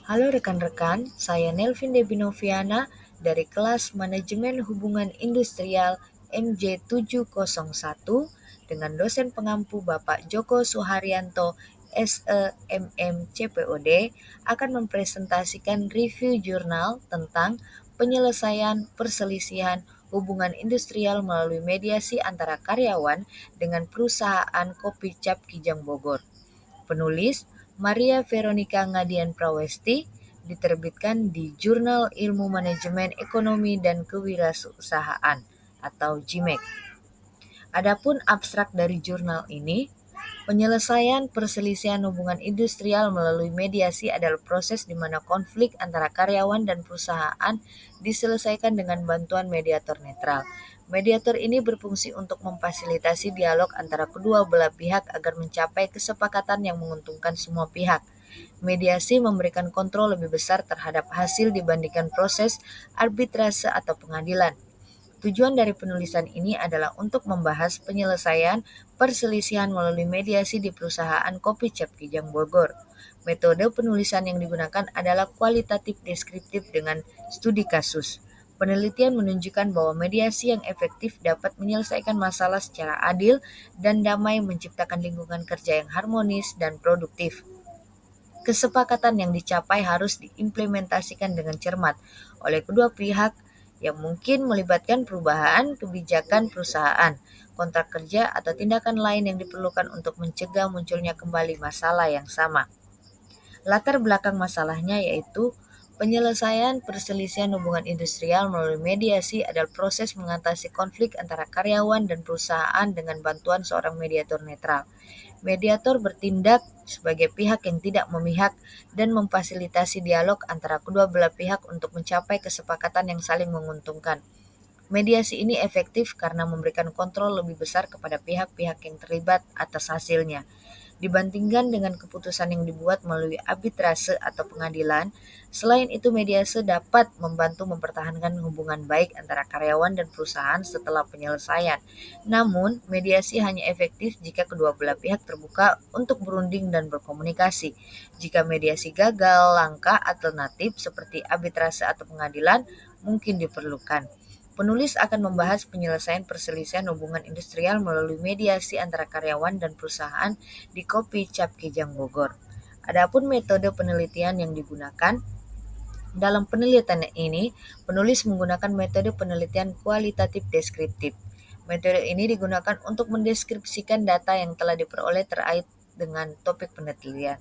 Halo rekan-rekan, saya Nelvin Debinoviana dari kelas Manajemen Hubungan Industrial MJ701 dengan dosen pengampu Bapak Joko Suharyanto SEMM CPOD akan mempresentasikan review jurnal tentang penyelesaian perselisihan hubungan industrial melalui mediasi antara karyawan dengan perusahaan kopi cap Kijang Bogor. Penulis Maria Veronica Ngadian Prawesti, diterbitkan di Jurnal Ilmu Manajemen Ekonomi dan Kewirausahaan atau JIMEK. Adapun abstrak dari jurnal ini, penyelesaian perselisihan hubungan industrial melalui mediasi adalah proses di mana konflik antara karyawan dan perusahaan diselesaikan dengan bantuan mediator netral. Mediator ini berfungsi untuk memfasilitasi dialog antara kedua belah pihak agar mencapai kesepakatan yang menguntungkan semua pihak. Mediasi memberikan kontrol lebih besar terhadap hasil dibandingkan proses arbitrase atau pengadilan. Tujuan dari penulisan ini adalah untuk membahas penyelesaian perselisihan melalui mediasi di perusahaan kopi cap Kijang Bogor. Metode penulisan yang digunakan adalah kualitatif deskriptif dengan studi kasus. Penelitian menunjukkan bahwa mediasi yang efektif dapat menyelesaikan masalah secara adil dan damai, menciptakan lingkungan kerja yang harmonis dan produktif. Kesepakatan yang dicapai harus diimplementasikan dengan cermat oleh kedua pihak yang mungkin melibatkan perubahan kebijakan perusahaan, kontrak kerja, atau tindakan lain yang diperlukan untuk mencegah munculnya kembali masalah yang sama. Latar belakang masalahnya yaitu penyelesaian perselisihan hubungan industrial melalui mediasi adalah proses mengatasi konflik antara karyawan dan perusahaan dengan bantuan seorang mediator netral. Mediator bertindak sebagai pihak yang tidak memihak dan memfasilitasi dialog antara kedua belah pihak untuk mencapai kesepakatan yang saling menguntungkan. Mediasi ini efektif karena memberikan kontrol lebih besar kepada pihak-pihak yang terlibat atas hasilnya, dibandingkan dengan keputusan yang dibuat melalui arbitrase atau pengadilan. Selain itu, mediasi dapat membantu mempertahankan hubungan baik antara karyawan dan perusahaan setelah penyelesaian. Namun, mediasi hanya efektif jika kedua belah pihak terbuka untuk berunding dan berkomunikasi. Jika mediasi gagal, langkah alternatif seperti arbitrase atau pengadilan mungkin diperlukan. Penulis akan membahas penyelesaian perselisihan hubungan industrial melalui mediasi antara karyawan dan perusahaan di Kopi Cap Kijang Bogor. Adapun metode penelitian yang digunakan dalam penelitian ini, penulis menggunakan metode penelitian kualitatif deskriptif. Metode ini digunakan untuk mendeskripsikan data yang telah diperoleh terkait dengan topik penelitian.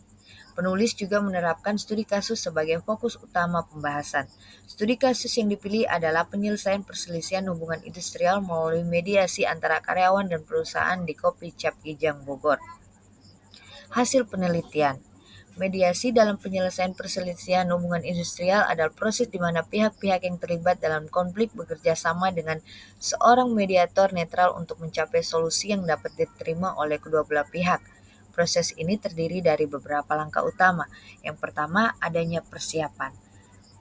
Penulis juga menerapkan studi kasus sebagai fokus utama pembahasan. Studi kasus yang dipilih adalah penyelesaian perselisihan hubungan industrial melalui mediasi antara karyawan dan perusahaan di Kopi Cap Kijang Bogor. Hasil penelitian. Mediasi dalam penyelesaian perselisihan hubungan industrial adalah proses di mana pihak-pihak yang terlibat dalam konflik bekerja sama dengan seorang mediator netral untuk mencapai solusi yang dapat diterima oleh kedua belah pihak. Proses ini terdiri dari beberapa langkah utama. Yang pertama, adanya persiapan.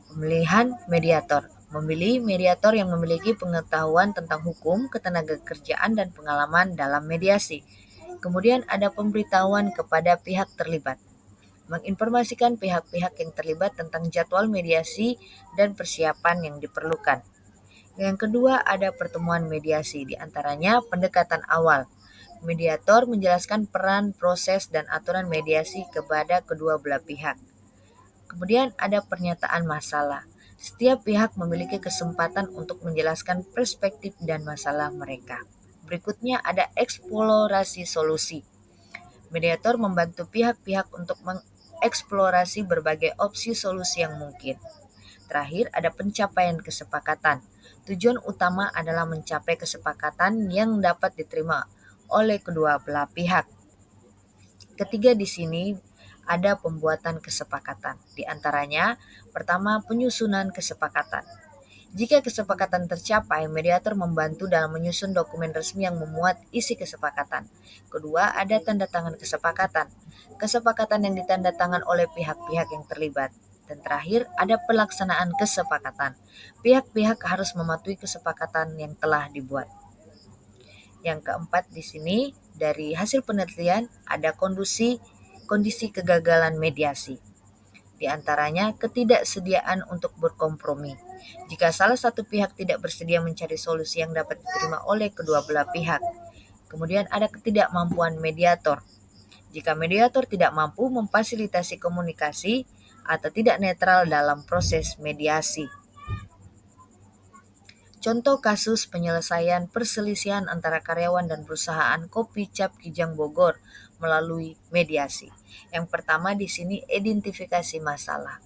Pemilihan mediator. Memilih mediator yang memiliki pengetahuan tentang hukum, ketenagakerjaan, dan pengalaman dalam mediasi. Kemudian ada pemberitahuan kepada pihak terlibat. Menginformasikan pihak-pihak yang terlibat tentang jadwal mediasi dan persiapan yang diperlukan. Yang kedua, ada pertemuan mediasi, di antaranya pendekatan awal. Mediator menjelaskan peran, proses, dan aturan mediasi kepada kedua belah pihak. Kemudian ada pernyataan masalah. Setiap pihak memiliki kesempatan untuk menjelaskan perspektif dan masalah mereka. Berikutnya ada eksplorasi solusi. Mediator membantu pihak-pihak untuk mengeksplorasi berbagai opsi solusi yang mungkin. Terakhir, ada pencapaian kesepakatan. Tujuan utama adalah mencapai kesepakatan yang dapat diterima oleh kedua belah pihak. Ketiga di sini ada pembuatan kesepakatan. Di antaranya, pertama, penyusunan kesepakatan. Jika kesepakatan tercapai, mediator membantu dalam menyusun dokumen resmi yang memuat isi kesepakatan. Kedua, ada tanda tangan kesepakatan. Kesepakatan yang ditandatangan oleh pihak-pihak yang terlibat. Dan terakhir, ada pelaksanaan kesepakatan. Pihak-pihak harus mematuhi kesepakatan yang telah dibuat. Yang keempat di sini, dari hasil penelitian ada kondisi kegagalan mediasi. di antaranya ketidaksediaan untuk berkompromi. Jika salah satu pihak tidak bersedia mencari solusi yang dapat diterima oleh kedua belah pihak. Kemudian ada ketidakmampuan mediator. Jika mediator tidak mampu memfasilitasi komunikasi atau tidak netral dalam proses mediasi. Contoh kasus penyelesaian perselisihan antara karyawan dan perusahaan kopi cap Kijang Bogor melalui mediasi. Yang pertama di sini identifikasi masalah.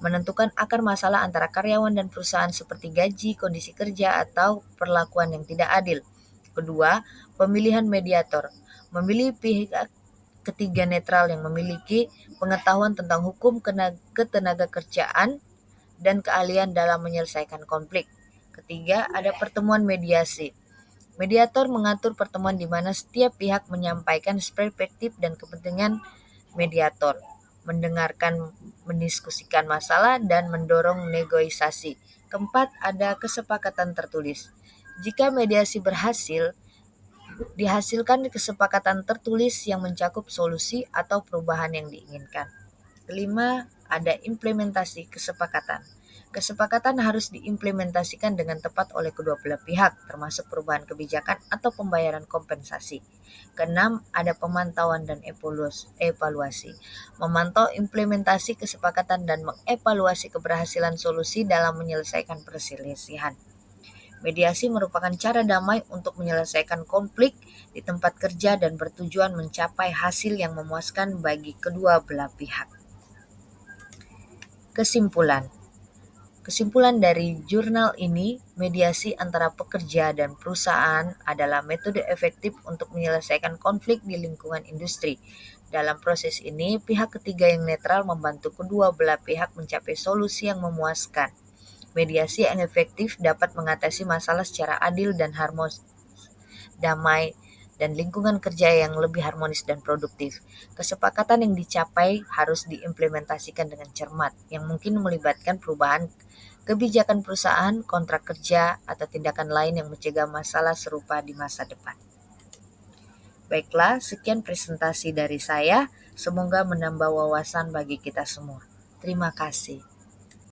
Menentukan akar masalah antara karyawan dan perusahaan seperti gaji, kondisi kerja, atau perlakuan yang tidak adil. Kedua, pemilihan mediator. Memilih pihak ketiga netral yang memiliki pengetahuan tentang hukum ketenaga kerjaan dan keahlian dalam menyelesaikan konflik. Ketiga, ada pertemuan mediasi. Mediator mengatur pertemuan di mana setiap pihak menyampaikan perspektif dan kepentingan mediator, mendengarkan, mendiskusikan masalah, dan mendorong negosiasi. Keempat, ada kesepakatan tertulis. Jika mediasi berhasil, dihasilkan kesepakatan tertulis yang mencakup solusi atau perubahan yang diinginkan. Kelima, ada implementasi kesepakatan. Kesepakatan harus diimplementasikan dengan tepat oleh kedua belah pihak, termasuk perubahan kebijakan atau pembayaran kompensasi. Keenam, ada pemantauan dan evaluasi. Memantau implementasi kesepakatan dan mengevaluasi keberhasilan solusi dalam menyelesaikan perselisihan. Mediasi merupakan cara damai untuk menyelesaikan konflik di tempat kerja dan bertujuan mencapai hasil yang memuaskan bagi kedua belah pihak. Kesimpulan dari jurnal ini, mediasi antara pekerja dan perusahaan adalah metode efektif untuk menyelesaikan konflik di lingkungan industri. Dalam proses ini, pihak ketiga yang netral membantu kedua belah pihak mencapai solusi yang memuaskan. Mediasi yang efektif dapat mengatasi masalah secara adil dan harmonis, damai, dan lingkungan kerja yang lebih harmonis dan produktif. Kesepakatan yang dicapai harus diimplementasikan dengan cermat, yang mungkin melibatkan perubahan kebijakan perusahaan, kontrak kerja, atau tindakan lain yang mencegah masalah serupa di masa depan. Baiklah, sekian presentasi dari saya. Semoga menambah wawasan bagi kita semua. Terima kasih.